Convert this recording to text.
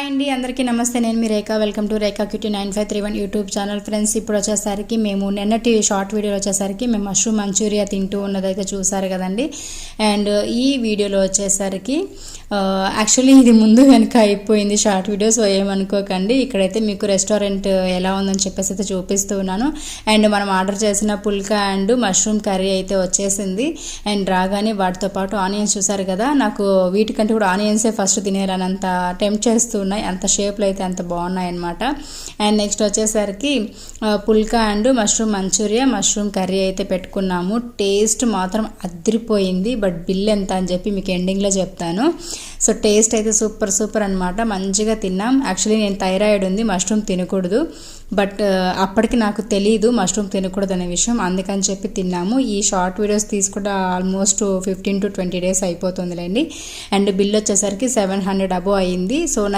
Hi అండి, అందరికీ నమస్తే. నేను మీ Rekha. Welcome to Rekha cutie 9531 YouTube channel. Friends, ఇప్పుడు వచ్చేసరికి మేము నిన్నటి షార్ట్ వీడియోలో వచ్చేసరికి మేము మష్రూమ్ మంచూరియా తింటూ ఉన్నదైతే చూసారు కదండి. అండ్ ఈ వీడియోలో వచ్చేసరికి యాక్చువల్లీ ఇది ముందు వెనక అయిపోయింది షార్ట్ వీడియో, సో ఏమనుకోకండి. ఇక్కడైతే మీకు రెస్టారెంట్ ఎలా ఉందని చెప్పేసి అయితే చూపిస్తూ ఉన్నాను. అండ్ మనం ఆర్డర్ చేసిన పుల్కా అండ్ మష్రూమ్ కర్రీ అయితే వచ్చేసింది. అండ్ రాగానే వాటితో పాటు ఆనియన్స్ చూసారు కదా, నాకు వీటికంటే కూడా ఆనియన్సే ఫస్ట్ తినేయాలని అంత టెంప్ట్ చేస్తున్నాయి, అంత షేప్లో అయితే అంత బాగున్నాయి అనమాట. అండ్ నెక్స్ట్ వచ్చేసరికి pulka and mushroom manchurian, mushroom curry అయితే పెట్టుకున్నాము. టేస్ట్ మాత్రం అదిరిపోయింది. బట్ బిల్ ఎంత అని చెప్పి మీకు ఎండింగ్లో చెప్తాను. సో టేస్ట్ అయితే సూపర్ అనమాట. మంచిగా తిన్నాం. యాక్చువల్లీ నేను థైరాయిడ్ ఉంది, మష్రూమ్ తినకూడదు. బట్ అప్పటికి నాకు తెలీదు మష్రూమ్ తినకూడదు అనే విషయం, అందుకని చెప్పి తిన్నాము. ఈ షార్ట్ వీడియోస్ తీసుకుంటే ఆల్మోస్ట్ 15 to 20 days అయిపోతుందిలేండి. అండ్ బిల్ వచ్చేసరికి 700 అబో అయింది. సో